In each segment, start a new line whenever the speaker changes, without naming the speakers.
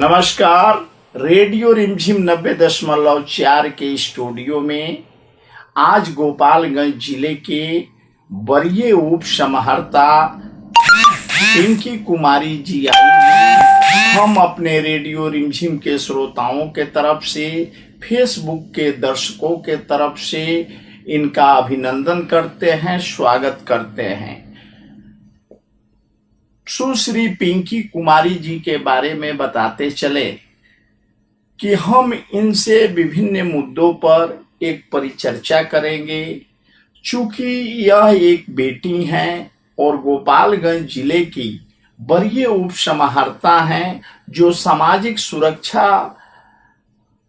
नमस्कार। रेडियो रिमझिम 90.4 के स्टूडियो में आज गोपालगंज जिले के वरीय उप समाहर्ता पिंकी कुमारी जी आई हैं। हम अपने रेडियो रिमझिम के श्रोताओं के तरफ से, फेसबुक के दर्शकों के तरफ से इनका अभिनंदन करते हैं, स्वागत करते हैं। सुश्री पिंकी कुमारी जी के बारे में बताते चले कि हम इनसे विभिन्न मुद्दों पर एक परिचर्चा करेंगे। चूंकि यह एक बेटी हैं और गोपालगंज जिले की वरीय उप समाहर्ता हैं जो सामाजिक सुरक्षा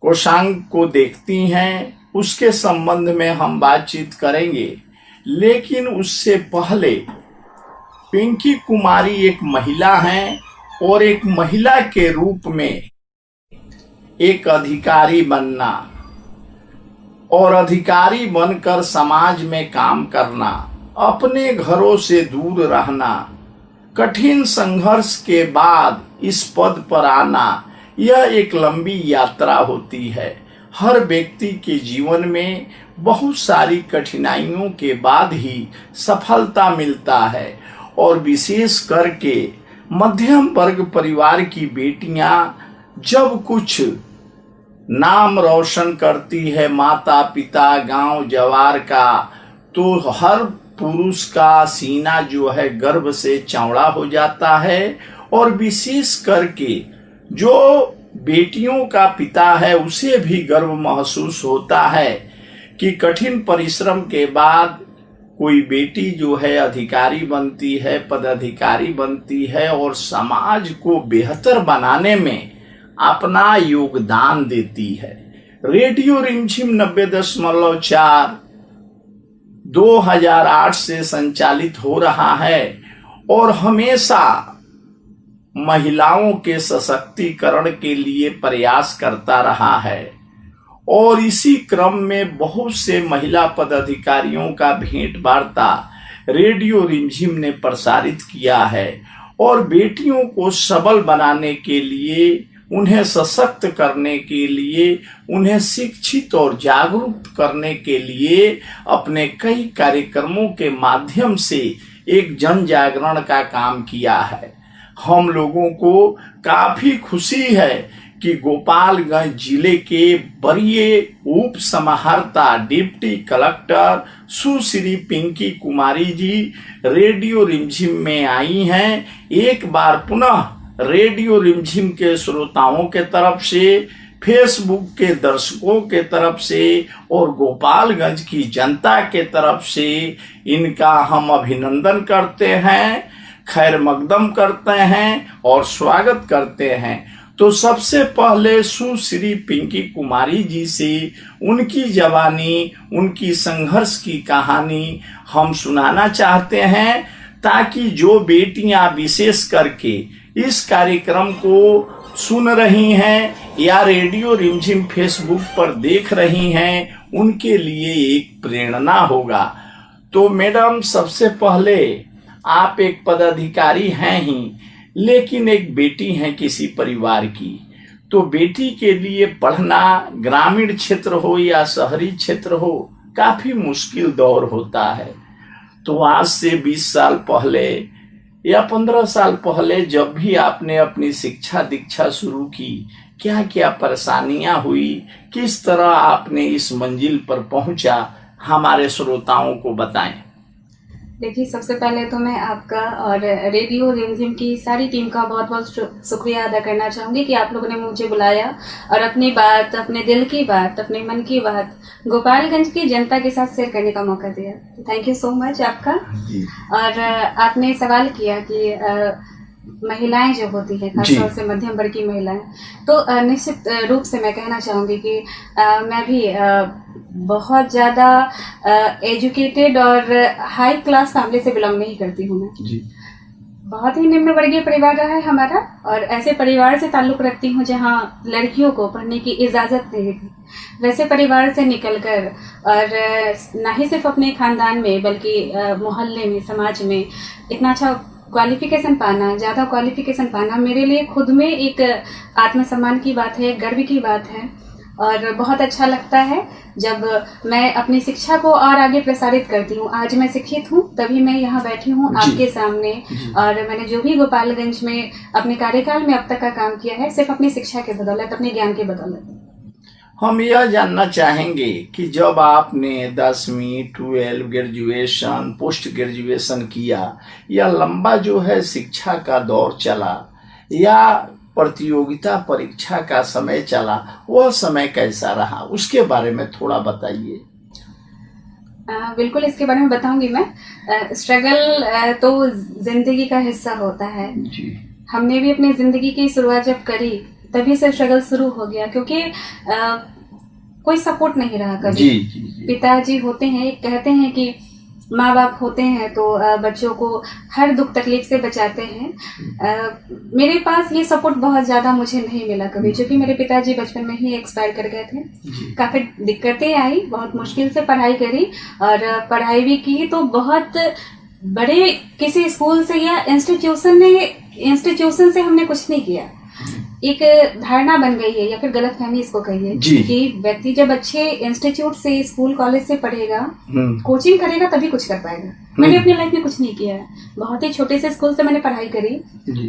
कोषांग को देखती हैं, उसके संबंध में हम बातचीत करेंगे। लेकिन उससे पहले पिंकी कुमारी एक महिला हैं और एक महिला के रूप में एक अधिकारी बनना और अधिकारी बनकर समाज में काम करना, अपने घरों से दूर रहना, कठिन संघर्ष के बाद इस पद पर आना, यह एक लंबी यात्रा होती है। हर व्यक्ति के जीवन में बहुत सारी कठिनाइयों के बाद ही सफलता मिलता है और विशेष करके मध्यम वर्ग परिवार की बेटियां जब कुछ नाम रोशन करती है, माता पिता गांव जवार का, तो हर पुरुष का सीना जो है गर्व से चौड़ा हो जाता है। और विशेष करके जो बेटियों का पिता है उसे भी गर्व महसूस होता है कि कठिन परिश्रम के बाद कोई बेटी जो है अधिकारी बनती है, पदाधिकारी बनती है और समाज को बेहतर बनाने में अपना योगदान देती है। रेडियो रिमझिम 90.4 2008 से संचालित हो रहा है और हमेशा महिलाओं के सशक्तिकरण के लिए प्रयास करता रहा है और इसी क्रम में बहुत से महिला पदाधिकारियों का भेंट वार्ता रेडियो रिमझिम ने प्रसारित किया है और बेटियों को सबल बनाने के लिए, उन्हें सशक्त करने के लिए, उन्हें शिक्षित और जागरूक करने के लिए अपने कई कार्यक्रमों के माध्यम से एक जन जागरण का काम किया है। हम लोगों को काफी खुशी है कि गोपालगंज जिले के वरीय उप समाहर्ता डिप्टी कलेक्टर सुश्री पिंकी कुमारी जी रेडियो रिमझिम में आई हैं। एक बार पुनः रेडियो रिमझिम के श्रोताओं के तरफ से, फेसबुक के दर्शकों के तरफ से और गोपालगंज की जनता के तरफ से इनका हम अभिनंदन करते हैं, खैर मकदम करते हैं और स्वागत करते हैं। तो सबसे पहले सुश्री पिंकी कुमारी जी से उनकी जवानी, उनकी संघर्ष की कहानी हम सुनाना चाहते हैं, ताकि जो बेटियां विशेष करके इस कार्यक्रम को सुन रही हैं या रेडियो रिमझिम फेसबुक पर देख रही हैं, उनके लिए एक प्रेरणा होगा। तो मैडम, सबसे पहले आप एक पदाधिकारी हैं ही, लेकिन एक बेटी हैं किसी परिवार की। तो बेटी के लिए पढ़ना, ग्रामीण क्षेत्र हो या शहरी क्षेत्र हो, काफी मुश्किल दौर होता है। तो आज से 20 साल पहले या 15 साल पहले जब भी आपने अपनी शिक्षा दीक्षा शुरू की, क्या क्या परेशानियां हुई, किस तरह आपने इस मंजिल पर पहुंचा, हमारे श्रोताओं को बताएं।
देखिए, सबसे पहले तो मैं आपका और रेडियो रिमझिम की सारी टीम का बहुत बहुत शुक्रिया अदा करना चाहूँगी कि आप लोगों ने मुझे बुलाया और अपनी बात, अपने दिल की बात, अपने मन की बात गोपालगंज की जनता के साथ शेयर करने का मौका दिया। थैंक यू सो मच आपका। और आपने सवाल किया कि महिलाएं जो होती हैं, खासतौर से मध्यम वर्ग की महिलाएं, तो निश्चित रूप से मैं कहना चाहूँगी कि मैं भी बहुत ज़्यादा एजुकेटेड और हाई क्लास फैमिली से बिलोंग नहीं करती हूँ। मैं जी बहुत ही निम्न वर्गीय परिवार रहा है हमारा और ऐसे परिवार से ताल्लुक़ रखती हूँ जहाँ लड़कियों को पढ़ने की इजाज़त नहीं थी। वैसे परिवार से निकलकर और ना ही सिर्फ अपने ख़ानदान में बल्कि मोहल्ले में, समाज में इतना अच्छा क्वालिफिकेशन पाना, ज़्यादा क्वालिफिकेशन पाना मेरे लिए खुद में एक आत्मसम्मान की बात है, गर्व की बात है। और बहुत अच्छा लगता है जब मैं अपनी शिक्षा को और आगे प्रसारित करती हूँ। आज मैं शिक्षित हूँ, तभी मैं यहाँ बैठी हूँ आपके सामने। और मैंने जो भी गोपालगंज में अपने कार्यकाल में अब तक का काम किया है, सिर्फ अपनी शिक्षा के बदौलत, अपने ज्ञान के बदौलत।
हम यह जानना चाहेंगे कि जब आपने 10वीं 12 ग्रेजुएशन पोस्ट ग्रेजुएशन किया, यह लंबा जो है शिक्षा का दौर चला या प्रतियोगिता परीक्षा का समय चला, वह समय कैसा रहा, उसके बारे में थोड़ा बताइए।
बिल्कुल, इसके बारे में बताऊंगी मैं। स्ट्रगल तो जिंदगी का हिस्सा होता है
जी।
हमने भी अपनी जिंदगी की शुरुआत जब करी तभी से स्ट्रगल शुरू हो गया, क्योंकि कोई सपोर्ट नहीं रहा कभी।
जी।
पिताजी होते हैं, कहते हैं कि माँ बाप होते हैं तो बच्चों को हर दुख तकलीफ से बचाते हैं। मेरे पास ये सपोर्ट बहुत ज़्यादा मुझे नहीं मिला कभी, क्योंकि मेरे पिताजी बचपन में ही एक्सपायर कर गए थे। काफ़ी दिक्कतें आई, बहुत मुश्किल से पढ़ाई करी और पढ़ाई भी की तो बहुत बड़े किसी स्कूल से या इंस्टीट्यूशन से हमने कुछ नहीं किया। एक धारणा बन गई है या फिर गलतफहमी इसको कहिए कि व्यक्ति जब अच्छे इंस्टीट्यूट से, स्कूल कॉलेज से पढ़ेगा, कोचिंग करेगा तभी कुछ कर पाएगा। मैंने अपनी लाइफ में कुछ नहीं किया है। बहुत ही छोटे से स्कूल से मैंने पढ़ाई करी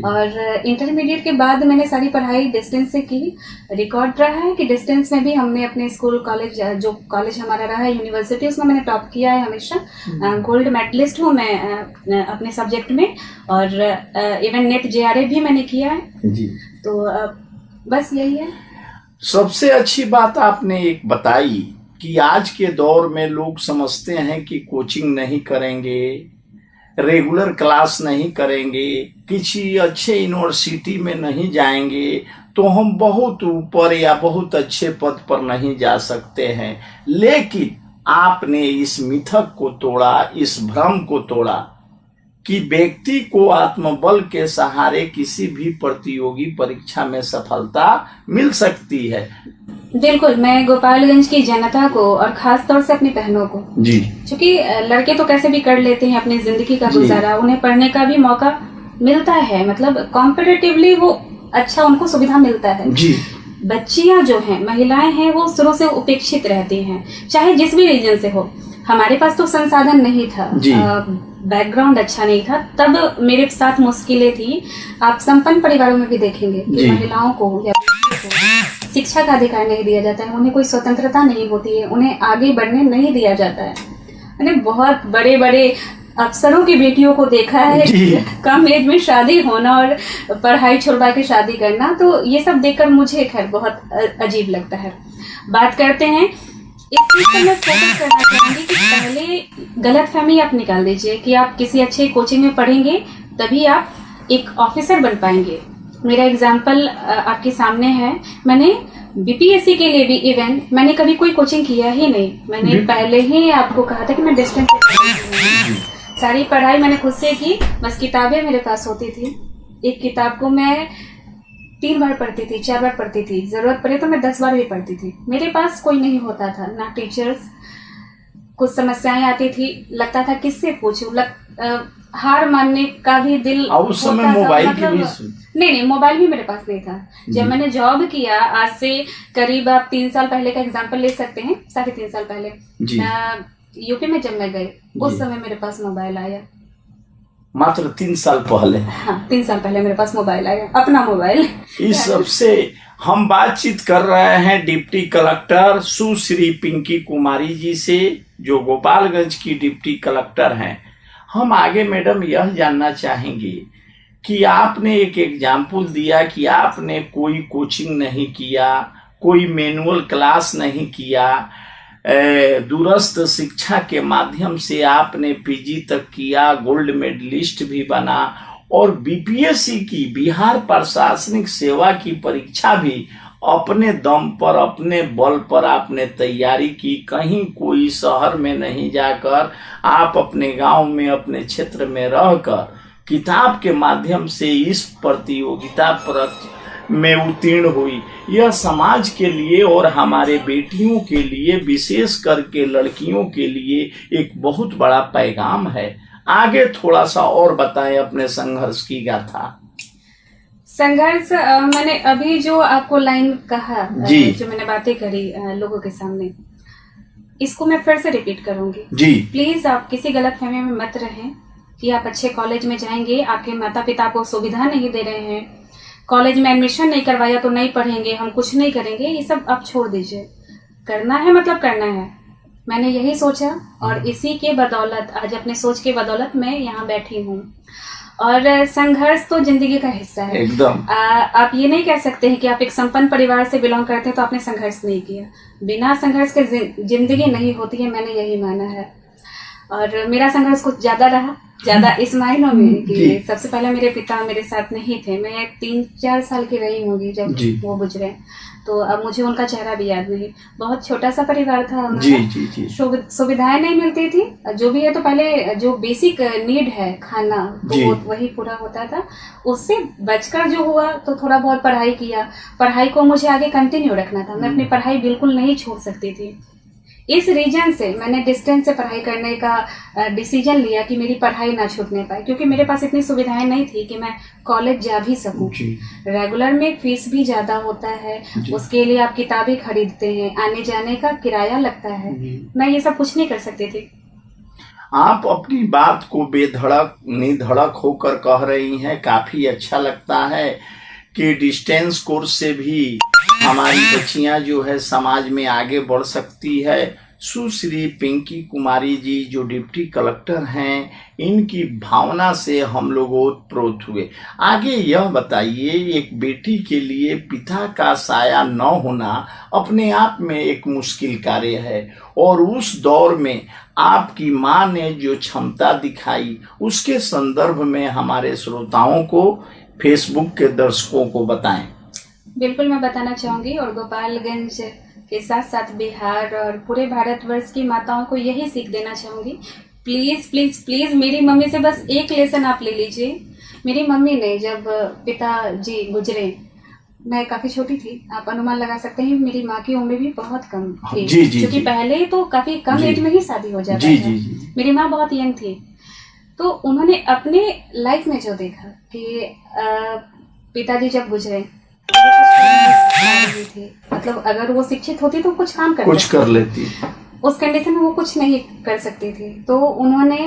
और इंटरमीडिएट के बाद मैंने सारी पढ़ाई डिस्टेंस से की। रिकॉर्ड रहा है कि डिस्टेंस में भी हमने अपने स्कूल कॉलेज, जो कॉलेज हमारा रहा है यूनिवर्सिटी, उसमें मैंने टॉप किया है हमेशा। गोल्ड मेडलिस्ट हूँ मैं अपने सब्जेक्ट में और इवन नेट JRF भी मैंने किया है। तो बस यही है।
सबसे अच्छी बात आपने एक बताई कि आज के दौर में लोग समझते हैं कि कोचिंग नहीं करेंगे, रेगुलर क्लास नहीं करेंगे, किसी अच्छे यूनिवर्सिटी में नहीं जाएंगे तो हम बहुत ऊपर या बहुत अच्छे पद पर नहीं जा सकते हैं। लेकिन आपने इस मिथक को तोड़ा, इस भ्रम को तोड़ा कि व्यक्ति को आत्मबल के सहारे किसी भी प्रतियोगी परीक्षा में सफलता मिल सकती है।
बिल्कुल, मैं गोपालगंज की जनता को और खास तौर से अपनी बहनों को, जी, क्योंकि लड़के तो कैसे भी कर लेते हैं अपनी जिंदगी का गुजारा, उन्हें पढ़ने का भी मौका मिलता है, मतलब कॉम्पिटिटिवली वो अच्छा उनको सुविधा मिलता है। जी। बच्चियां जो हैं, महिलाएं हैं, वो शुरू से उपेक्षित रहती हैं, चाहे जिस भी रीजन से हो। हमारे पास तो संसाधन नहीं था, बैकग्राउंड अच्छा नहीं था, तब मेरे साथ मुश्किलें थी। आप संपन्न परिवारों में भी देखेंगे कि महिलाओं को या शिक्षा का अधिकार नहीं दिया जाता है, उन्हें कोई स्वतंत्रता नहीं होती है, उन्हें आगे बढ़ने नहीं दिया जाता है। मैंने बहुत बड़े बड़े अफसरों की बेटियों को देखा है, कम एज में शादी होना और पढ़ाई छुड़वा के शादी करना, तो ये सब देखकर मुझे खैर बहुत अजीब लगता है। बात करते हैं इस चीज पर मैं फोकस करना चाहूंगी कि पहले गलतफहमी आप निकाल दीजिए कि आप किसी अच्छे कोचिंग में पढ़ेंगे तभी आप एक ऑफिसर बन पाएंगे। मेरा एग्जाम्पल आपके सामने है। मैंने BPSC के लिए भी इवन मैंने कभी कोई कोचिंग किया ही नहीं। मैंने पहले ही आपको कहा था कि मैं डिस्टेंस से सारी पढ़ाई मैंने खुद से की, बस किताबें मेरे पास होती थी। एक किताब को मैं 3 बार पढ़ती थी, 4 बार पढ़ती थी, जरूरत पड़े तो मैं 10 बार भी पढ़ती थी। मेरे पास कोई नहीं होता था, ना टीचर्स। कुछ समस्याएं आती थी, लगता था किससे पूछूं, हार मानने का भी दिल
उस समय मोबाइल
मतलब, नहीं, मोबाइल भी मेरे पास नहीं था। जब मैंने जॉब किया, आज से करीब आप 3 साल पहले का एग्जाम्पल ले सकते हैं, 3.5 साल पहले यूपी में जब मैं गई, उस समय मेरे पास मोबाइल आया।
मात्र 3 साल पहले?
हाँ, 3 साल पहले मेरे पास मोबाइल आया, अपना मोबाइल।
इस सबसे हम बातचीत कर रहे हैं डिप्टी कलेक्टर सुश्री पिंकी कुमारी जी से, जो गोपालगंज की डिप्टी कलेक्टर हैं। हम आगे मैडम यह जानना चाहेंगे कि आपने एक एग्जाम्पल दिया कि आपने कोई कोचिंग नहीं किया, कोई मैनुअल क्लास नहीं किया, दूरस्थ शिक्षा के माध्यम से आपने PG तक किया, गोल्ड मेडलिस्ट भी बना और BPSC की, बिहार प्रशासनिक सेवा की परीक्षा भी अपने दम पर, अपने बल पर आपने तैयारी की। कहीं कोई शहर में नहीं जाकर, आप अपने गांव में, अपने क्षेत्र में रहकर किताब के माध्यम से इस प्रतियोगिता में उत्तीर्ण हुई। यह समाज के लिए और हमारे बेटियों के लिए, विशेष करके लड़कियों के लिए एक बहुत बड़ा पैगाम है। आगे थोड़ा सा और बताएं अपने संघर्ष की गाथा।
संघर्ष मैंने अभी जो आपको लाइन कहा,
जी।
जो मैंने बातें करी लोगों के सामने, इसको मैं फिर से रिपीट करूंगी।
जी।
प्लीज आप किसी गलतफहमी में मत रहें कि आप अच्छे कॉलेज में जाएंगे, आपके माता पिता को सुविधा नहीं दे रहे हैं, कॉलेज में एडमिशन नहीं करवाया तो नहीं पढ़ेंगे, हम कुछ नहीं करेंगे, ये सब आप छोड़ दीजिए। करना है मतलब करना है। मैंने यही सोचा और इसी के बदौलत, आज अपने सोच के बदौलत मैं यहाँ बैठी हूँ। और संघर्ष तो जिंदगी का हिस्सा है
एकदम।
आप ये नहीं कह सकते हैं कि आप एक संपन्न परिवार से बिलोंग करते हैं तो आपने संघर्ष नहीं किया। बिना संघर्ष के जिंदगी नहीं होती है, मैंने यही माना है। और मेरा संघर्ष कुछ ज्यादा इस मायनों में कि सबसे पहले मेरे पिता मेरे साथ नहीं थे। मैं 3-4 साल की रही होंगी जब वो गुजरे, तो अब मुझे उनका चेहरा भी याद नहीं। बहुत छोटा सा परिवार था हमारा, सुविधाएं नहीं मिलती थी। जो भी है तो पहले जो बेसिक नीड है खाना, तो वही पूरा होता था। उससे बचकर जो हुआ तो थोड़ा बहुत पढ़ाई किया। पढ़ाई को मुझे आगे कंटिन्यू रखना था, मैं अपनी पढ़ाई बिल्कुल नहीं छोड़ सकती थी। इस रीजन से मैंने डिस्टेंस से पढ़ाई करने का डिसीजन लिया कि मेरी पढ़ाई ना छूटने पाए, क्योंकि मेरे पास इतनी सुविधाएं नहीं थी कि मैं कॉलेज जा भी सकूं। रेगुलर में फीस भी ज्यादा होता है, उसके लिए आप किताबें खरीदते हैं, आने जाने का किराया लगता है। मैं ये सब कुछ नहीं कर सकती थी।
आप अपनी बात को बेधड़क निधड़क होकर कह रही हैं, काफी अच्छा लगता है कि डिस्टेंस कोर्स से भी हमारी बच्चियां जो है समाज में आगे बढ़ सकती है। सुश्री पिंकी कुमारी जी जो डिप्टी कलेक्टर हैं, इनकी भावना से हम लोग ओतप्रोत हुए। आगे यह बताइए, एक बेटी के लिए पिता का साया न होना अपने आप में एक मुश्किल कार्य है, और उस दौर में आपकी माँ ने जो क्षमता दिखाई, उसके संदर्भ में हमारे श्रोताओं को, फेसबुक के दर्शकों को बताएं।
बिल्कुल मैं बताना चाहूंगी, और गोपालगंज के साथ साथ बिहार और पूरे भारतवर्ष की माताओं को यही सीख देना चाहूंगी। प्लीज प्लीज प्लीज मेरी मम्मी से बस एक लेसन आप ले लीजिए। मेरी मम्मी ने जब पिताजी गुजरे, मैं काफी छोटी थी, आप अनुमान लगा सकते हैं मेरी माँ की उम्र भी बहुत कम थी, क्योंकि पहले तो काफी कम एज में ही शादी हो जाता है। मेरी माँ बहुत यंग थी, तो उन्होंने अपने लाइफ में जो देखा कि पिताजी जब गुजरे थी, मतलब अगर वो शिक्षित होती तो कुछ काम कर लेती, उस कंडीशन में वो कुछ नहीं कर सकती थी। तो उन्होंने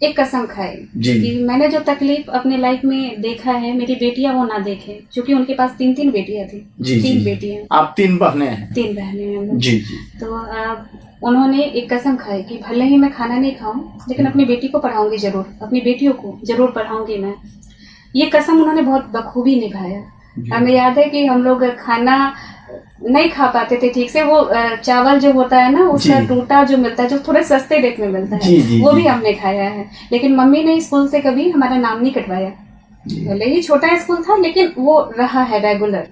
एक कसम खाई कि मैंने जो तकलीफ अपने लाइफ में देखा है, मेरी बेटियां वो ना देखें, क्योंकि उनके पास 3 बेटियां थी। 3 बेटियां। आप 3 बहनें हैं? 3 बहनें हैं जी। तो उन्होंने एक कसम खाई कि भले ही मैं खाना नहीं खाऊं, लेकिन अपनी बेटी को पढ़ाऊंगी जरूर, अपनी बेटियों को जरूर पढ़ाऊंगी मैं। ये कसम उन्होंने बहुत बखूबी निभाया। हमें याद है कि हम लोग खाना नहीं खा पाते थे ठीक से, वो चावल जो होता है ना, उसका टूटा जो मिलता है, जो थोड़े सस्ते रेट में मिलता है, वो भी हमने खाया है। लेकिन मम्मी ने स्कूल से कभी हमारा नाम नहीं कटवाया। भले ही छोटा स्कूल था, लेकिन वो रहा है रेगुलर।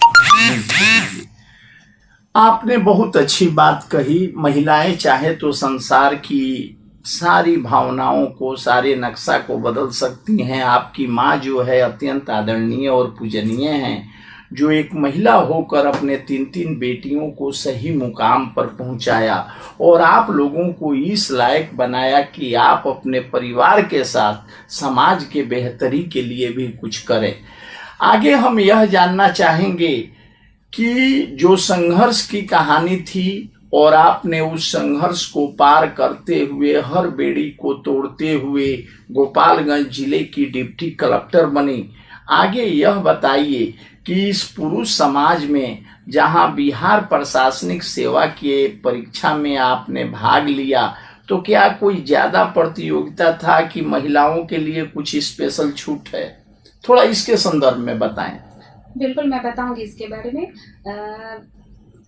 आपने बहुत अच्छी बात कही। महिलाएं चाहे तो संसार की सारी भावनाओं को, सारे नक्शा को बदल सकती हैं। आपकी माँ जो है अत्यंत आदरणीय और पूजनीय हैं, जो एक महिला होकर अपने 3 बेटियों को सही मुकाम पर पहुंचाया और आप लोगों को इस लायक बनाया कि आप अपने परिवार के साथ समाज के बेहतरी के लिए भी कुछ करें। आगे हम यह जानना चाहेंगे कि जो संघर्ष की कहानी थी और आपने उस संघर्ष को पार करते हुए, हर बेड़ी को तोड़ते हुए गोपालगंज जिले की डिप्टी कलेक्टर बनी। आगे यह बताइए कि इस पुरुष समाज में जहां बिहार प्रशासनिक सेवा के परीक्षा में आपने भाग लिया, तो क्या कोई ज्यादा प्रतियोगिता था कि महिलाओं के लिए कुछ स्पेशल छूट है? थोड़ा इसके संदर्भ में बताएं।
बिल्कुल मैं बताऊंगी इसके बारे में।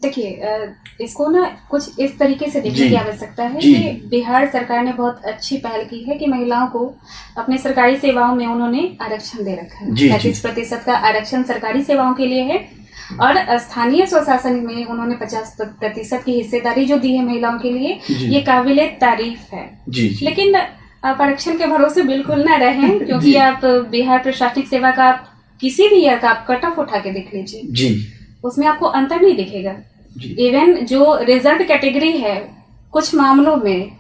देखिए, इसको ना कुछ इस तरीके से देखने की आवश्यकता है कि बिहार सरकार ने बहुत अच्छी पहल की है कि महिलाओं को अपने सरकारी सेवाओं में उन्होंने आरक्षण दे रखा है। 35% का आरक्षण सरकारी सेवाओं के लिए है, और स्थानीय स्वशासन में उन्होंने 50% की हिस्सेदारी जो दी है महिलाओं के लिए, ये काबिले तारीफ है। लेकिन आप आरक्षण के भरोसे बिल्कुल ना रहें, क्योंकि आप बिहार प्रशासनिक सेवा का आप किसी भी ईयर का आप कट ऑफ उठा के देख लीजिए, उसमें आपको अंतर नहीं दिखेगा। इवन जो रिजर्व कैटेगरी है, कुछ मामलों में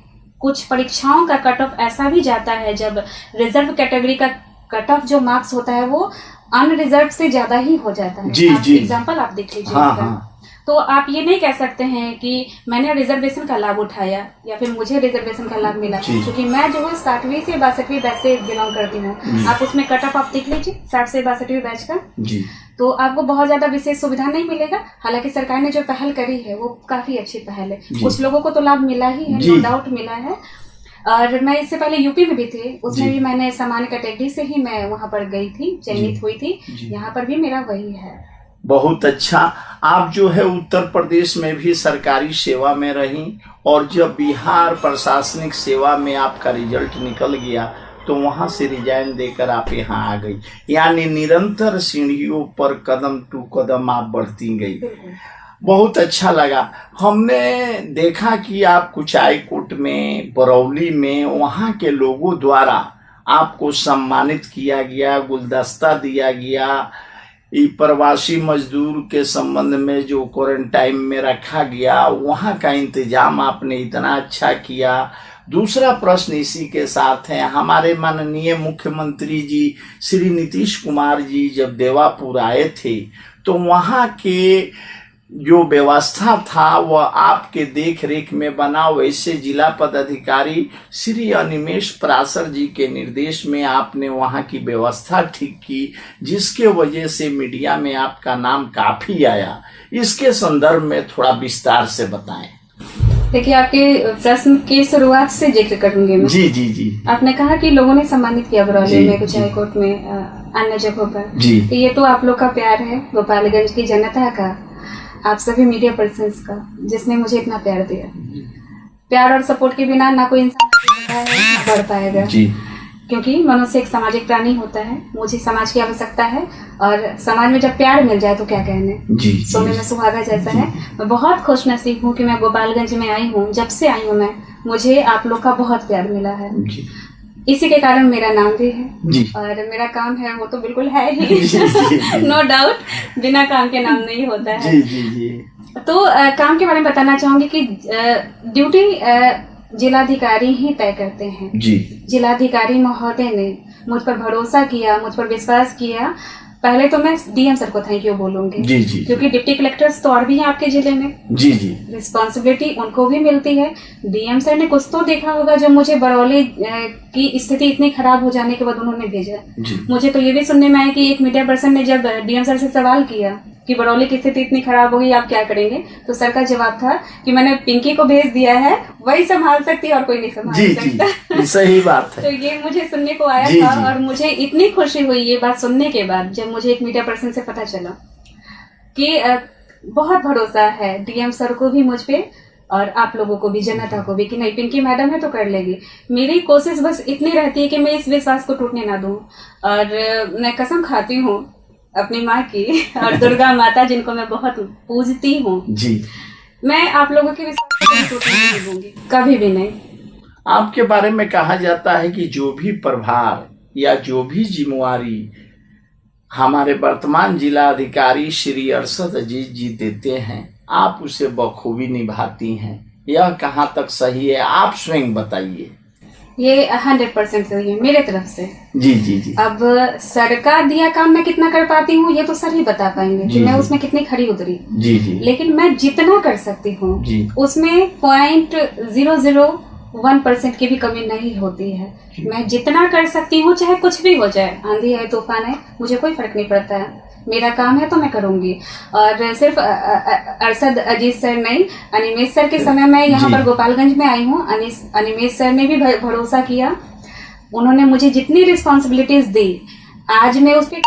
कुछ परीक्षाओं का कट ऑफ ऐसा भी जाता है, जब रिजर्व कैटेगरी का कट ऑफ जो मार्क्स होता है वो अनरिजर्व से ज्यादा ही हो जाता है।
जी जी,
एग्जाम्पल आप देख लीजिए।
हाँ हाँ।
तो आप ये नहीं कह सकते हैं कि मैंने रिजर्वेशन का लाभ उठाया या फिर मुझे रिजर्वेशन का लाभ मिला, क्योंकि मैं जो है 60वीं से 62वीं बैच से बिलोंग करती हूँ। आप उसमें कट ऑफ आप देख लीजिए 60 से 62वीं बैच का जी, तो आपको बहुत ज्यादा विशेष सुविधा नहीं मिलेगा। हालांकि सरकार ने जो पहल करी है वो काफी अच्छी पहल है, कुछ लोगों को तो लाभ मिला ही है, नो डाउट मिला है। और मैं इससे पहले यूपी में भी थी, उसमें भी मैंने सामान्य कैटेगरी से ही मैं वहाँ पर गई थी, चयनित हुई थी। यहाँ पर भी मेरा वही है।
बहुत अच्छा। आप जो है उत्तर प्रदेश में भी सरकारी सेवा में रही, और जब बिहार प्रशासनिक सेवा में आपका रिजल्ट निकल गया तो वहां से रिजाइन देकर आप यहाँ आ गई, यानी निरंतर सीढ़ियों पर कदम टू कदम आप बढ़ती गई। बहुत अच्छा लगा। हमने देखा कि आप कुचायकोट में, बरौली में वहाँ के लोगों द्वारा आपको सम्मानित किया गया, गुलदस्ता दिया गया। प्रवासी मजदूर के संबंध में जो क्वारंटाइन में रखा गया, वहाँ का इंतजाम आपने इतना अच्छा किया। दूसरा प्रश्न इसी के साथ है, हमारे माननीय मुख्यमंत्री जी श्री नीतीश कुमार जी जब देवापुर आए थे तो वहाँ के जो व्यवस्था था वह आपके देख रेख में बना। वैसे जिला पदाधिकारी श्री अनिमेष पराशर जी के निर्देश में आपने वहाँ की व्यवस्था ठीक की, जिसके वजह से मीडिया में आपका नाम काफी आया। इसके संदर्भ में थोड़ा विस्तार से बताएं।
देखिए, आपके प्रश्न की शुरुआत से जिक्र करूंगी मैं।
जी जी जी।
आपने कहा कि लोगों ने सम्मानित किया बरौली में, कुचायकोट में, अन्य जगहों पर जी। तो ये तो आप लोग का प्यार है, गोपालगंज की जनता का, आप सभी मीडिया पर्सन्स का, जिसने मुझे इतना प्यार दिया। प्यार और सपोर्ट के बिना ना कोई इंसान बढ़ पाएगा जी, क्योंकि मनुष्य एक सामाजिक प्राणी होता है। मुझे समाज की आवश्यकता है, और समाज में जब प्यार मिल जाए तो क्या कहने, सोने में सुहागा जैसा है। मैं बहुत खुश नसीब हूँ कि मैं गोपालगंज में आई हूँ। जब से आई हूँ मैं, मुझे आप लोग का बहुत प्यार मिला है, इसी के कारण मेरा नाम भी है जी। और मेरा काम है वो तो बिल्कुल है ही नो डाउट, बिना काम के नाम नहीं होता है जी, जी, जी। तो काम के बारे में बताना चाहूंगी कि ड्यूटी जिलाधिकारी ही तय करते हैं जी। जिलाधिकारी महोदय ने मुझ पर भरोसा किया, मुझ पर विश्वास किया। पहले तो मैं डीएम सर को थैंक यू बोलूंगी जी, जी, क्योंकि डिप्टी कलेक्टर्स तो और भी हैं आपके जिले में जी जी, रिस्पॉन्सिबिलिटी उनको भी मिलती है। डीएम सर ने कुछ तो देखा होगा, जब मुझे बरौली की स्थिति इतनी खराब हो जाने के बाद उन्होंने भेजा। मुझे तो ये भी सुनने में आया कि एक मीडिया पर्सन ने जब डीएम सर से सवाल किया कि बरौली की स्थिति इतनी खराब हो गई, आप क्या करेंगे, तो सर का जवाब था कि मैंने पिंकी को भेज दिया है, वही संभाल सकती है और कोई नहीं संभाल सकता जी, सही बात है। तो ये मुझे सुनने को आया था और मुझे इतनी खुशी हुई ये बात सुनने के बाद, जब मुझे एक मीडिया पर्सन से पता चला कि बहुत भरोसा है डीएम सर को भी मुझ पे और आप लोगों को भी, जनता को भी, कि नहीं पिंकी मैडम है तो कर लेगी। मेरी कोशिश बस इतनी रहती है कि मैं इस विश्वास को टूटने ना दूं। और मैं कसम खाती हूँ अपनी माँ की और दुर्गा माता, जिनको मैं बहुत पूजती हूँ जी, मैं आप लोगों के विश्वास को टूटने नहीं दूंगी, कभी भी नहीं। आपके बारे में कहा जाता है कि जो भी प्रभार या जो भी जिम्मेवारी हमारे वर्तमान जिला अधिकारी श्री अरशद अजीज जी देते हैं, आप उसे बखूबी निभाती हैं। यह कहाँ तक सही है, आप स्वयं बताइए। ये 100% सही है मेरे तरफ से जी जी जी। अब सर का दिया काम मैं कितना कर पाती हूँ ये तो सर ही बता पाएंगे कि मैं उसमें कितनी खरी उतरी जी जी, लेकिन मैं जितना कर सकती हूँ उसमें 0.001% की भी कमी नहीं होती है। मैं जितना कर सकती हूँ, चाहे कुछ भी हो जाए, आंधी है तूफान है, मुझे कोई फर्क नहीं पड़ता है। मेरा काम है तो मैं करूंगी। और सिर्फ अरशद अजीज सर नहीं, अनिमेष सर के समय मैं यहाँ पर गोपालगंज में आई हूँ, अनिमेष सर ने भी भरोसा किया। उन्होंने मुझे जितनी रिस्पॉन्सिबिलिटीज दी, आज मैं उस पर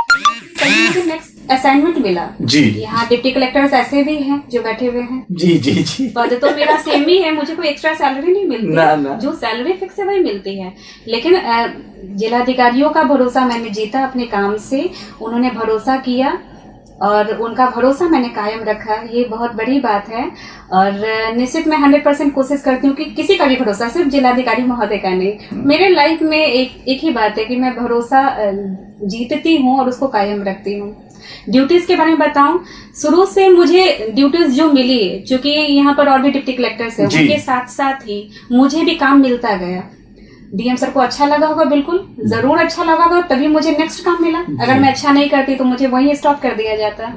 नेक्स्ट असाइनमेंट मिला जी। यहाँ डिप्टी कलेक्टर्स ऐसे भी हैं जो बैठे हुए हैं जी जी जी। पद तो मेरा सेम ही है, मुझे कोई एक्स्ट्रा सैलरी नहीं मिलती ना। जो सैलरी फिक्स है वही मिलती है, लेकिन जिलाधिकारियों का भरोसा मैंने जीता अपने काम से। उन्होंने भरोसा किया और उनका भरोसा मैंने कायम रखा, ये बहुत बड़ी बात है। और निश्चित मैं 100% कोशिश करती हूँ कि किसी का भी भरोसा, सिर्फ जिलाधिकारी महोदय का नहीं, मेरे लाइफ में एक ही बात है कि मैं भरोसा जीतती हूँ और उसको कायम रखती हूँ। ड्यूटीज के बारे में बताऊं, शुरू से मुझे ड्यूटीज जो मिली, चूंकि यहाँ पर और भी डिप्टी कलेक्टर्स है,
जी।
उनके साथ साथ ही मुझे भी काम मिलता गया। डीएम सर को अच्छा लगा होगा, बिल्कुल जरूर अच्छा लगा होगा, तभी मुझे नेक्स्ट काम मिला। अगर मैं अच्छा नहीं करती तो मुझे वहीं स्टॉप कर दिया जाता।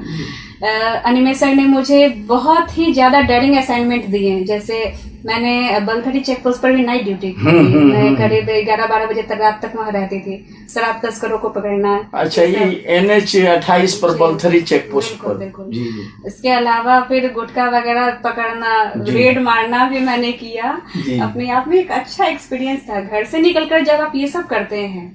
अनिमेश सर ने मुझे बहुत ही ज्यादा डेयरिंग असाइनमेंट दिए, जैसे मैंने बलथरी चेक पोस्ट पर भी नाइट ड्यूटी की। मैं करीब 11-12 बजे तक रात तक वहां रहती थी, शराब तस्करों को पकड़ना।
अच्छा, ये NH 28 पर बलथरी चेक पोस्ट पर।
बिल्कुल।
जी जी।
इसके अलावा फिर गुटखा वगैरह पकड़ना, रेड मारना भी मैंने किया। अपने आप में एक अच्छा एक्सपीरियंस था। घर से निकलकर जब आप ये सब करते हैं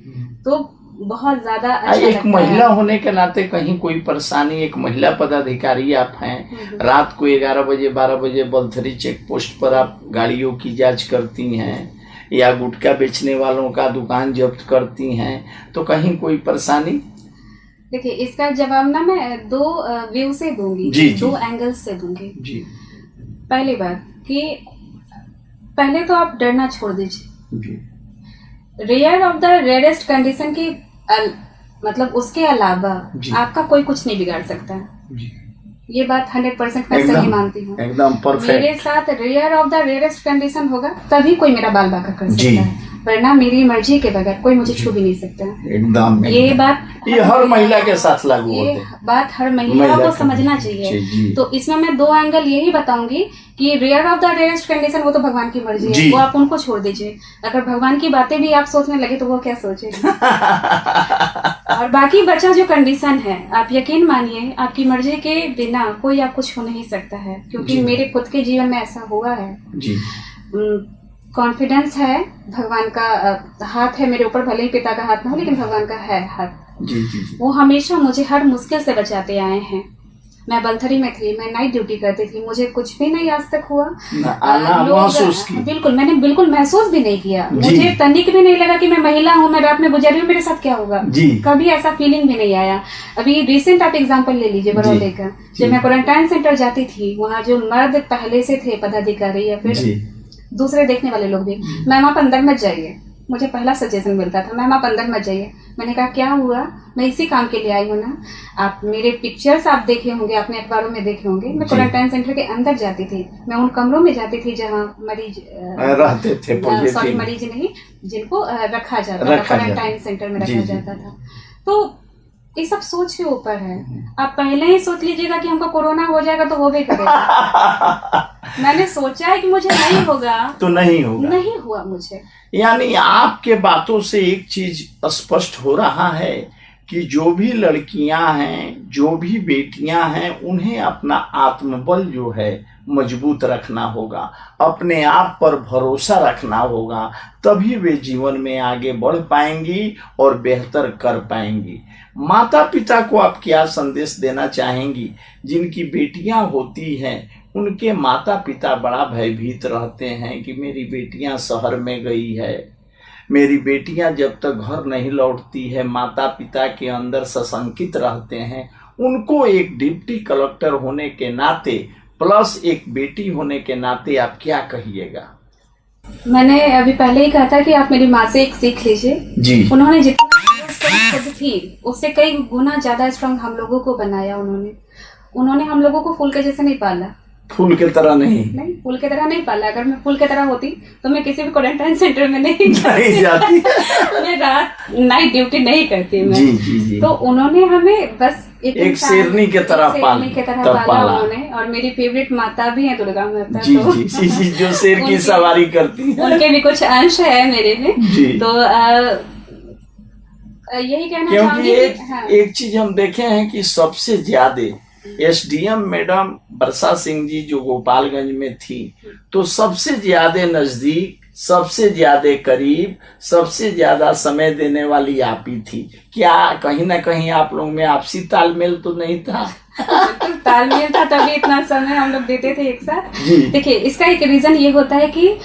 तो बहुत ज्यादा अच्छा
एक
लगता
महिला
है।
होने के नाते कहीं कोई परेशानी, एक महिला पदाधिकारी आप हैं, रात को 11 बजे 12 बजे बलथरी चेक पोस्ट पर आप गाड़ियों की जांच करती हैं या गुटखा बेचने वालों का दुकान जब्त करती हैं, तो कहीं कोई परेशानी?
देखिए, इसका जवाब ना मैं 2 व्यू से दूंगी,
जी, जी।
2 एंगल्स से दूंगी।
जी
पहली बात कि पहले तो आप डरना छोड़ दीजिए।
जी।
Rare of the rarest condition की मतलब उसके अलावा आपका कोई कुछ नहीं बिगाड़ सकता है।
जी।
ये बात 100% मैं सही मानती हूँ।
एकदम परफेक्ट।
मेरे साथ rare of the rarest condition होगा तभी कोई मेरा बाल बांका कर
जी।
सकता है, वरना मेरी मर्जी के बगैर कोई मुझे छू भी नहीं सकता।
एकदम।
ये
हर महिला के साथ लागू होते
ये
हैं।
बात हर महिला को समझना चाहिए।
जी।
तो इसमें मैं 2 एंगल यही बताऊंगी कि rare of the rarest condition वो तो भगवान की मर्जी
जी।
है, वो आप उनको छोड़ दीजिए। अगर भगवान की बातें भी आप सोचने लगे तो वो क्या सोचेगी। और बाकी बचा जो कंडीशन है, आप यकीन मानिए आपकी मर्जी के बिना कोई आपको छू नहीं सकता है, क्योंकि मेरे खुद के जीवन में ऐसा हुआ है।
जी।
कॉन्फिडेंस है, भगवान का हाथ है मेरे ऊपर, भले ही पिता का हाथ ना हो लेकिन भगवान का है हाथ।
जी जी।
वो हमेशा मुझे हर मुश्किल से बचाते आए हैं। मैं बलथरी में थी, मैं नाइट ड्यूटी करती थी, मुझे कुछ भी नहीं आज तक हुआ।
महसूस की?
बिल्कुल, मैंने बिल्कुल महसूस भी नहीं किया। मुझे तनिक भी नहीं लगा कि मैं महिला हूँ, मैं रात में गुजरी हूँ, मेरे साथ क्या होगा। कभी ऐसा फीलिंग भी नहीं आया। अभी रिसेंट आप एग्जांपल ले लीजिए बरौले का। जब मैं क्वारंटाइन सेंटर जाती थी, वहाँ जो मर्द पहले से थे पदाधिकारी या फिर दूसरे देखने वाले लोग भी, मैम आप अंदर मत जाइए, मुझे पहला सजेशन मिलता था, मैम आप अंदर मत जाइए। मैंने कहा क्या हुआ, मैं इसी काम के लिए आई हूँ ना। आप मेरे पिक्चर्स आप देखे होंगे, आपने अखबारों में देखे होंगे। मैं क्वारंटाइन सेंटर के अंदर जाती थी, मैं उन कमरों में जाती थी जहाँ मरीज
रहते थे।
सॉरी, मरीज नहीं, जिनको रखा जाता था, क्वारंटाइन सेंटर में रखा जाता था। तो ये सब सोच के ऊपर है। आप पहले ही सोच लीजिएगा कि हमको कोरोना हो जाएगा तो हो भी करेगा। मैंने सोचा है कि मुझे नहीं होगा
तो नहीं होगा, नहीं
हुआ मुझे।
यानी आपके बातों से एक चीज स्पष्ट हो रहा है कि जो भी लड़कियां हैं, जो भी बेटियां हैं, उन्हें अपना आत्मबल जो है मजबूत रखना होगा, अपने आप पर भरोसा रखना होगा, तभी वे जीवन में आगे बढ़ पाएंगी और बेहतर कर पाएंगी। माता पिता को आप क्या संदेश देना चाहेंगी? जिनकी बेटियां होती हैं उनके माता पिता बड़ा भयभीत रहते हैं कि मेरी बेटियां शहर में गई है, मेरी बेटियां जब तक घर नहीं लौटती है, माता पिता के अंदर सशंकित रहते हैं। उनको एक डिप्टी कलेक्टर होने के नाते प्लस एक बेटी होने के नाते आप क्या कहिएगा?
मैंने अभी पहले ही कहा था कि आप मेरी माँ से एक सीख लीजिए जी। उन्होंने जितना खुद थी उससे कई गुना ज्यादा स्ट्रांग हम लोगों को बनाया। उन्होंने हम लोगों को फूल के जैसे नहीं पाला,
फूल की तरह नहीं,
फूल की तरह नहीं पाला। अगर मैं फूल की तरह होती तो मैं किसी भी क्वारंटाइन सेंटर में नहीं
जाती।
मैं रात नाइट ड्यूटी नहीं करती मैं।
जी।
तो उन्होंने हमें बस
एक शेरनी के तरह
पाला उन्होंने। और मेरी फेवरेट माता भी है दुर्गा माता।
जी, जो शेर की सवारी करती है,
उनके भी कुछ अंश है मेरे में। तो यही कहना चाहूंगी।
एक चीज हम देखे हैं कि सबसे ज्यादा SDM मैडम वर्षा सिंह जी जो गोपालगंज में थी, तो सबसे ज्यादा नजदीक, सबसे ज्यादा करीब, सबसे ज्यादा समय देने वाली आप ही थी। क्या कहीं ना कहीं आप लोग में आपसी तालमेल तो नहीं था?
तालमेल था, तभी इतना समय हम लोग देते थे एक साथ। देखिए, इसका एक रीजन ये होता है कि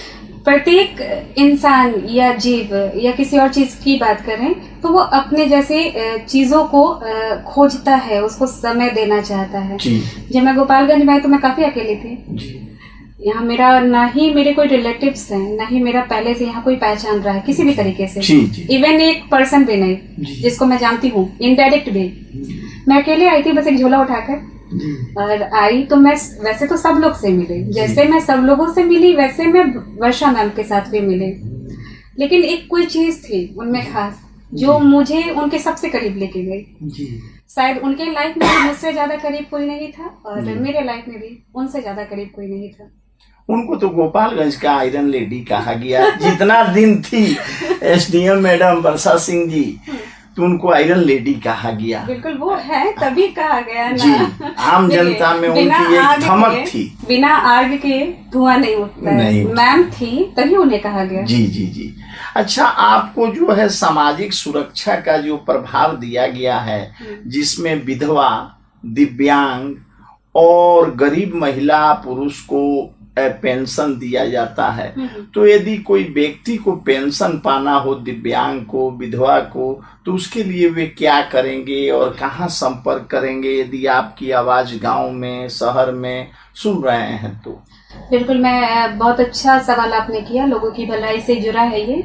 प्रत्येक इंसान या जीव या किसी और चीज की बात करें तो वो अपने जैसे चीजों को खोजता है, उसको समय देना चाहता है। जब मैं गोपालगंज में आई तो मैं काफी अकेली थी। यहाँ मेरा ना ही मेरे कोई रिलेटिव्स हैं, ना ही मेरा पहले से यहाँ कोई पहचान रहा है किसी भी तरीके से। इवन एक पर्सन भी नहीं जिसको मैं जानती हूँ, इनडायरेक्ट भी। मैं अकेले आई थी बस एक झोला उठाकर, और आई तो मैं वैसे तो सब लोग से मिली, जैसे मैं सब लोगों से मिली वैसे मैं वर्षा मैम के साथ भी मिली, लेकिन एक कोई चीज थी उनमें खास जो मुझे उनके सबसे करीब लेके गई। शायद उनके लाइफ में भी मुझसे ज्यादा करीब कोई नहीं था और मेरे लाइफ में भी उनसे ज्यादा करीब कोई नहीं था।
उनको तो गोपालगंज का आयरन लेडी कहा गया, जितना दिन थी एसडीएम मैडम वर्षा सिंह जी, तो उनको आयरन लेडी कहा गया।
बिल्कुल वो है तभी कहा गया ना।
जी, आम जनता में उनकी एक धमक थी,
बिना आग के धुआं नहीं उठता है, मैम थी तभी उन्हें कहा गया।
जी जी जी। अच्छा, आपको जो है सामाजिक सुरक्षा का जो प्रभाव दिया गया है, जिसमें विधवा, दिव्यांग और गरीब महिला पुरुष को पेंशन दिया जाता है, तो यदि कोई व्यक्ति को पेंशन पाना हो, दिव्यांग को, विधवा को, तो उसके लिए वे क्या करेंगे और कहाँ संपर्क करेंगे यदि आपकी आवाज गांव में, शहर में सुन रहे हैं तो?
बिल्कुल, मैं बहुत अच्छा सवाल आपने किया, लोगों की भलाई से जुड़ा है ये।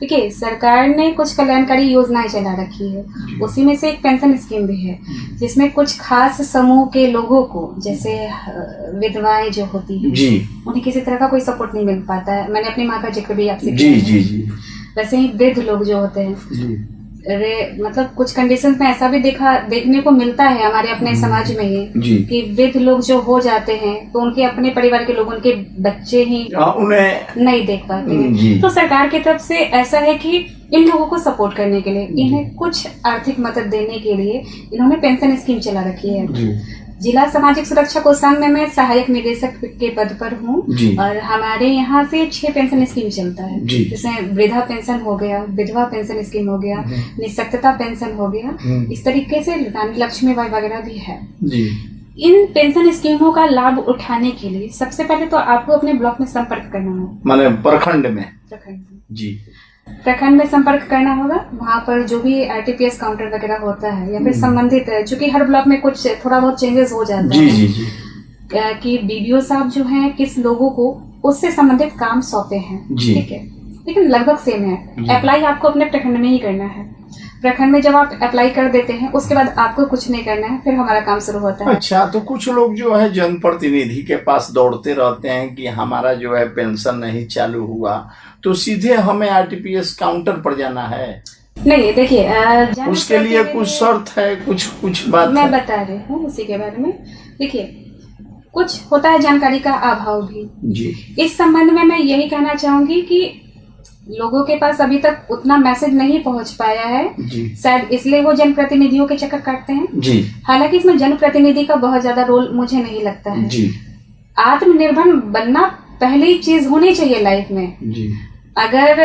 देखिए, सरकार ने कुछ कल्याणकारी योजनाएं चला रखी है, उसी में से एक पेंशन स्कीम भी है, जिसमें कुछ खास समूह के लोगों को, जैसे विधवाएं जो होती हैं, उन्हें किसी तरह का कोई सपोर्ट नहीं मिल पाता है। मैंने अपनी माँ का जिक्र भी आपसे किया। वैसे ही वृद्ध लोग जो होते हैं, मतलब कुछ कंडीशंस में ऐसा भी देखने को मिलता है हमारे अपने समाज में ही कि वृद्ध लोग जो हो जाते हैं तो उनके अपने परिवार के लोग, उनके बच्चे ही उन्हें नहीं देख पाते हैं। तो सरकार की तरफ से ऐसा है कि इन लोगों को सपोर्ट करने के लिए, इन्हें कुछ आर्थिक मदद देने के लिए इन्होंने पेंशन स्कीम चला रखी है। जिला सामाजिक सुरक्षा कोषांग में मैं सहायक निदेशक के पद पर हूँ और हमारे यहाँ से 6 पेंशन स्कीम चलता है, जिसमें वृद्धा पेंशन हो गया, विधवा पेंशन स्कीम हो गया, निःशक्तता पेंशन हो गया, इस तरीके से रानी लक्ष्मीबाई वगैरह भी है। इन पेंशन स्कीमों का लाभ उठाने के लिए सबसे पहले तो आपको अपने ब्लॉक में संपर्क करना होगा,
माने प्रखंड में जी
प्रखंड में संपर्क करना होगा। वहाँ पर जो भी आरटीपीएस काउंटर वगैरह होता है या फिर संबंधित है, चूंकि हर ब्लॉक में कुछ थोड़ा बहुत चेंजेस हो जाता है कि बीडीओ साहब जो हैं किस लोगों को उससे संबंधित काम सौंपे हैं, ठीक है, लेकिन लगभग सेम है। अप्लाई आपको अपने प्रखंड में ही करना है। प्रखंड में जब आप अप्लाई कर देते हैं उसके बाद आपको कुछ नहीं करना है, फिर हमारा काम शुरू होता है।
अच्छा, तो कुछ लोग जो है जनप्रतिनिधि के पास दौड़ते रहते हैं कि हमारा जो है पेंशन नहीं चालू हुआ, तो सीधे हमें आरटीपीएस काउंटर पर जाना है?
नहीं, देखिए
उसके लिए कुछ शर्त है, कुछ बात
मैं बता रही हूँ उसी के बारे में। देखिए, कुछ होता है जानकारी का अभाव भी
जी।
इस संबंध में मैं यही कहना चाहूंगी कि लोगों के पास अभी तक उतना मैसेज नहीं पहुंच पाया है, शायद इसलिए वो जनप्रतिनिधियों के चक्कर काटते हैं जी। हालांकि इसमें जनप्रतिनिधि का बहुत ज्यादा रोल मुझे नहीं लगता है जी। आत्मनिर्भर बनना पहली चीज होनी चाहिए लाइफ में जी। अगर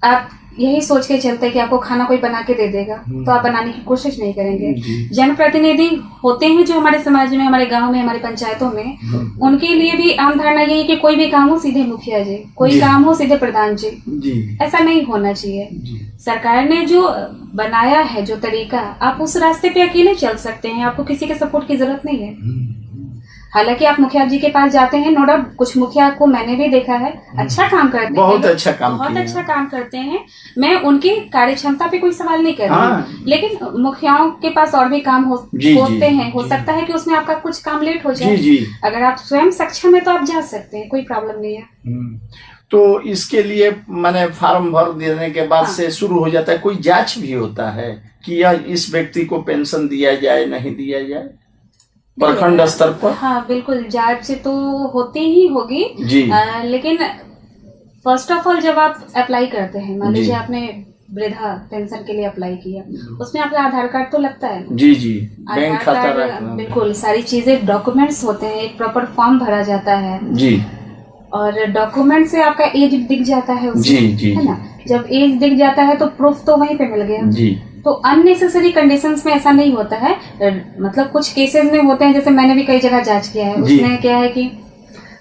आप यही सोच के चलते कि आपको खाना कोई बना के दे देगा तो आप बनाने की कोशिश नहीं करेंगे। जनप्रतिनिधि होते हैं जो हमारे समाज में, हमारे गांव में, हमारे पंचायतों में, उनके लिए भी आम धारणा यही है कि कोई भी काम हो सीधे मुखिया जी, कोई काम हो सीधे प्रधान जी। ऐसा नहीं होना चाहिए। सरकार ने जो बनाया है जो तरीका, आप उस रास्ते पे अकेले चल सकते हैं, आपको किसी के सपोर्ट की जरूरत नहीं है। हालांकि आप मुखिया जी के पास जाते हैं, नो डाउट कुछ मुखिया को मैंने भी देखा है, अच्छा काम करते हैं,
बहुत अच्छा काम
करते हैं। मैं उनकी कार्य क्षमता पे कोई सवाल नहीं कर रही, लेकिन मुखियाओं के पास और भी काम होते हैं। हो सकता है कि उसमें आपका कुछ काम लेट हो जाए। अगर आप स्वयं सक्षम है तो आप जा सकते हैं, कोई प्रॉब्लम नहीं है।
तो इसके लिए मैंने फॉर्म भर देने के बाद से शुरू हो जाता है, कोई जांच भी होता है कि यह इस व्यक्ति को पेंशन दिया जाए नहीं दिया जाए प्रखंड स्तर पर?
हाँ बिल्कुल, जांच तो होती ही होगी जी। लेकिन फर्स्ट ऑफ ऑल जब आप अप्लाई करते हैं, मान लीजिए आपने वृद्धा पेंशन के लिए अप्लाई किया, उसमें आपका आधार कार्ड तो लगता है
जी जी, बैंक खाता रखना,
बिल्कुल सारी चीजें, डॉक्यूमेंट्स होते हैं, एक प्रॉपर फॉर्म भरा जाता है जी। और डॉक्यूमेंट से आपका एज दिख जाता है उसमें, जी जी, है ना। जब एज दिख जाता है तो प्रूफ तो वहीं पे मिल गया जी। तो अननेसेसरी कंडीशंस में ऐसा नहीं होता है, मतलब कुछ केसेस में होते हैं, जैसे मैंने भी कई जगह जांच किया है, उसमें क्या है कि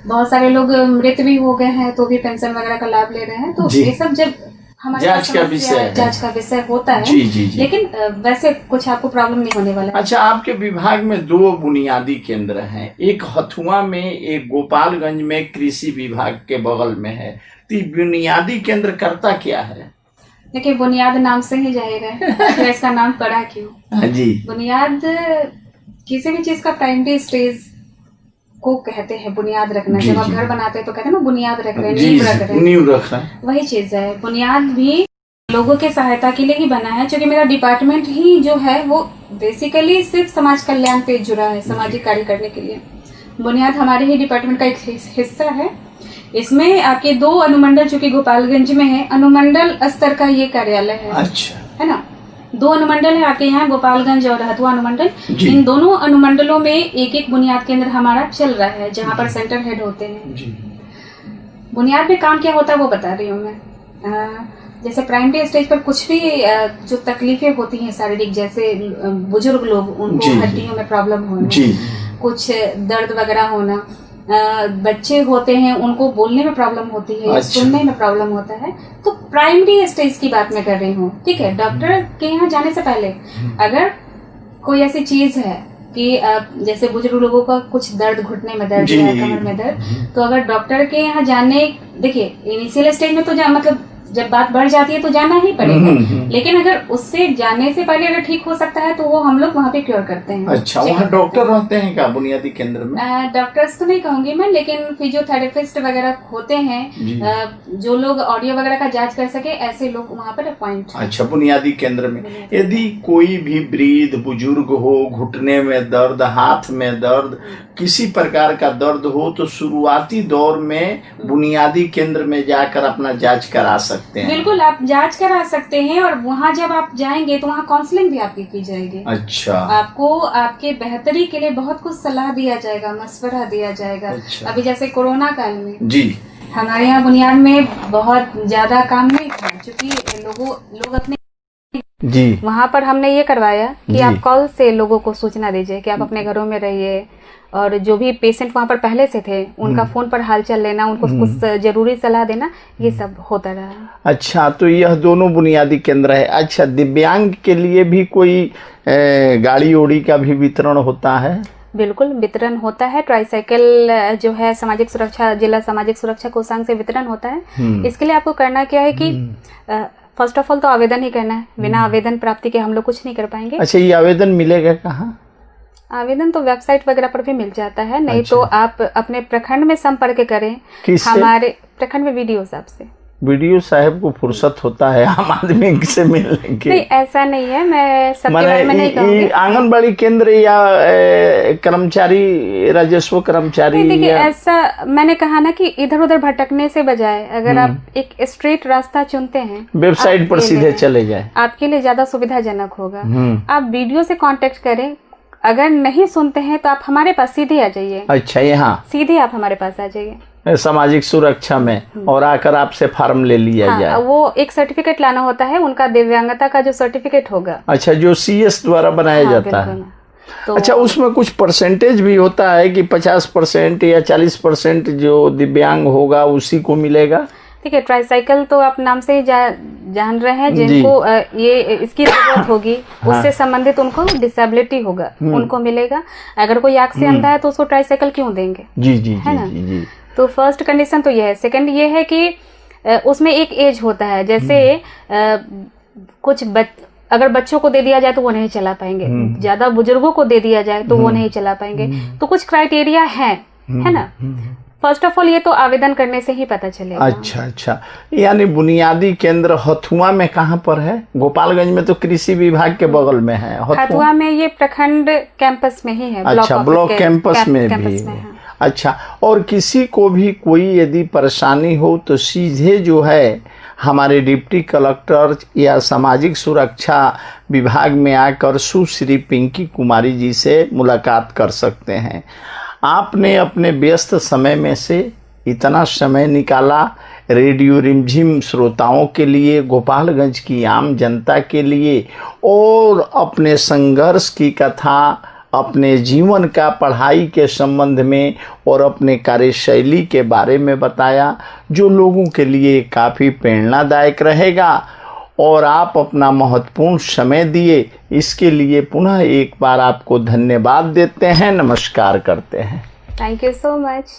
बहुत सारे लोग मृत भी हो गए हैं तो भी पेंशन वगैरह का लाभ ले रहे हैं। तो ये सब जब हमारे जांच का विषय होता है जी, जी, जी। लेकिन वैसे कुछ आपको प्रॉब्लम नहीं होने वाला है।
अच्छा, आपके विभाग में 2 बुनियादी केंद्र हैं, एक हथुआ में, एक गोपालगंज में कृषि विभाग के बगल में है। तो बुनियादी केंद्र करता क्या है?
देखिए, बुनियाद नाम से ही जाएगा तो इसका नाम पड़ा क्यों।
हाँ जी।
बुनियाद किसी भी चीज का प्राइमरी स्टेज को कहते हैं, बुनियाद रखना।
जी,
जब आप
जी।
घर बनाते हैं तो कहते हैं ना बुनियाद रख रहे हैं,
जी,
नींव रख रहे हैं,
नींव रख रहे हैं।
वही चीज है। बुनियाद भी लोगों के सहायता के लिए ही बना है, क्योंकि मेरा डिपार्टमेंट ही जो है वो बेसिकली सिर्फ समाज कल्याण पे जुड़ा है, सामाजिक कार्य करने के लिए। बुनियाद हमारे ही डिपार्टमेंट का एक हिस्सा है। इसमें आपके 2 अनुमंडल, जो कि गोपालगंज में है, अनुमंडल स्तर का ये कार्यालय है।
अच्छा।
है ना, 2 अनुमंडल है आपके यहाँ, गोपालगंज और हथुआ अनुमंडल।
जी।
इन दोनों अनुमंडलों में एक एक बुनियाद केंद्र हमारा चल रहा है, जहाँ पर सेंटर हेड होते हैं।
जी।
बुनियाद में काम क्या होता है वो बता रही हूँ मैं। जैसे प्राइमरी स्टेज पर कुछ भी जो तकलीफें होती हैं शारीरिक, जैसे बुजुर्ग लोग, उनको
जी,
हड्डियों में प्रॉब्लम होना,
जी।
कुछ दर्द वगैरह होना, बच्चे होते हैं उनको बोलने में प्रॉब्लम होती है,
अच्छा।
सुनने में प्रॉब्लम होता है, तो प्राइमरी स्टेज की बात मैं कर रही हूँ। ठीक है, डॉक्टर के यहाँ जाने से पहले अगर कोई ऐसी चीज है कि जैसे बुजुर्ग लोगों का कुछ दर्द, घुटने में दर्द या कमर में दर्द, तो अगर डॉक्टर के यहाँ जाने, देखिए इनिशियल स्टेज में तो मतलब जब बात बढ़ जाती है तो जाना ही पड़ेगा, लेकिन अगर उससे जाने से पहले अगर ठीक हो सकता है तो वो हम लोग वहाँ पे क्योर करते हैं।
अच्छा, वहाँ डॉक्टर रहते हैं क्या बुनियादी केंद्र में?
डॉक्टर्स तो नहीं कहूंगी मैं, लेकिन फिजियोथेरेपिस्ट वगैरह होते हैं, जो लोग ऑडियो वगैरह का जांच कर सके, ऐसे लोग वहाँ पर अपॉइंट।
अच्छा, बुनियादी केंद्र में यदि कोई भी वृद्ध बुजुर्ग हो, घुटने में दर्द, हाथ में दर्द, किसी प्रकार का दर्द हो, तो शुरुआती दौर में बुनियादी केंद्र में जाकर अपना जांच करा सकते हैं।
बिल्कुल, आप जांच करा सकते हैं, और वहाँ जब आप जाएंगे तो वहाँ काउंसलिंग भी आपकी की जाएगी।
अच्छा।
आपको आपके बेहतरी के लिए बहुत कुछ सलाह दिया जाएगा, मशवरा दिया जाएगा।
अच्छा।
अभी जैसे कोरोना काल में
जी,
हमारे यहाँ बुनियाद में बहुत ज्यादा काम नहीं था, क्योंकि लोग अपने
जी,
वहाँ पर हमने ये करवाया कि
जी।
आप कॉल से लोगों को सूचना दीजिए कि आप अपने घरों में रहिए, और जो भी पेशेंट वहाँ पर पहले से थे उनका फोन पर हालचाल लेना, उनको कुछ जरूरी सलाह देना, ये सब होता रहा।
अच्छा, तो यह दोनों बुनियादी केंद्र है। अच्छा, दिव्यांग के लिए भी कोई गाड़ी ओड़ी का भी वितरण होता है?
बिल्कुल, वितरण होता है। ट्राईसाइकिल जो है सामाजिक सुरक्षा, जिला सामाजिक सुरक्षा कोषांग से वितरण होता है। इसके लिए आपको करना क्या है कि फर्स्ट ऑफ ऑल तो आवेदन ही करना है। बिना आवेदन प्राप्ति के हम लोग कुछ नहीं कर पाएंगे।
अच्छा, ये आवेदन मिलेगा कहाँ?
आवेदन तो वेबसाइट वगैरह पर भी मिल जाता है, नहीं तो आप अपने प्रखंड में संपर्क करें।
किससे?
हमारे प्रखंड में वीडियो साहब से।
वीडियो साहब को फुर्सत होता है आम आदमी से मिलने के?
नहीं, ऐसा नहीं है, मैं सबके बारे में नहीं कहूँगी।
आंगनबाड़ी केंद्र या कर्मचारी, राजस्व कर्मचारी?
देखिए, ऐसा मैंने कहा ना कि इधर उधर भटकने से बजाय अगर आप एक स्ट्रेट रास्ता चुनते हैं,
वेबसाइट पर सीधे चले जाए,
आपके लिए ज्यादा सुविधाजनक होगा। आप वीडियो से कांटेक्ट करें। अगर नहीं सुनते हैं तो आप हमारे पास सीधे आ जाइए।
अच्छा, यहाँ
सीधे आप हमारे पास आ जाइए
सामाजिक सुरक्षा में, और आकर आपसे फॉर्म ले लिया जाए।
वो एक सर्टिफिकेट लाना होता है, उनका दिव्यांगता का जो सर्टिफिकेट होगा।
अच्छा, जो CS द्वारा बनाया जाता है। तो अच्छा, उसमें कुछ परसेंटेज भी होता है कि 50% या 40% जो दिव्यांग होगा उसी को मिलेगा?
ठीक है, ट्राईसाइकिल तो आप नाम से ही जान रहे हैं, जिनको ये इसकी जरूरत होगी, उससे संबंधित उनको डिसेबिलिटी होगा, उनको मिलेगा। अगर कोई आंख से अंधा है तो उसको ट्राईसाइकिल क्यों देंगे?
जी जी,
है ना?
जी, जी।
तो फर्स्ट कंडीशन तो ये है। सेकंड ये है कि उसमें एक एज होता है, जैसे कुछ अगर बच्चों को दे दिया जाए तो वो नहीं चला पाएंगे, ज्यादा बुजुर्गों को दे दिया जाए तो वो नहीं चला पाएंगे। तो कुछ क्राइटेरिया है ना। फर्स्ट ऑफ ऑल ये तो आवेदन करने से ही पता चलेगा।
अच्छा अच्छा, यानी बुनियादी केंद्र हथुआ में कहाँ पर है? गोपालगंज में तो कृषि विभाग के बगल में है।
हथुआ में ये प्रखंड कैंपस में ही है।
अच्छा, ब्लॉक कैंपस में भी है। अच्छा, और किसी को भी कोई यदि परेशानी हो तो सीधे जो है हमारे डिप्टी कलेक्टर या सामाजिक सुरक्षा विभाग में आकर सुश्री पिंकी कुमारी जी से मुलाकात कर सकते हैं। आपने अपने व्यस्त समय में से इतना समय निकाला रेडियो रिमझिम श्रोताओं के लिए, गोपालगंज की आम जनता के लिए, और अपने संघर्ष की कथा, अपने जीवन का पढ़ाई के संबंध में और अपने कार्यशैली के बारे में बताया, जो लोगों के लिए काफ़ी प्रेरणादायक रहेगा। और आप अपना महत्वपूर्ण समय दिए, इसके लिए पुनः एक बार आपको धन्यवाद देते हैं, नमस्कार करते हैं।
Thank you so much.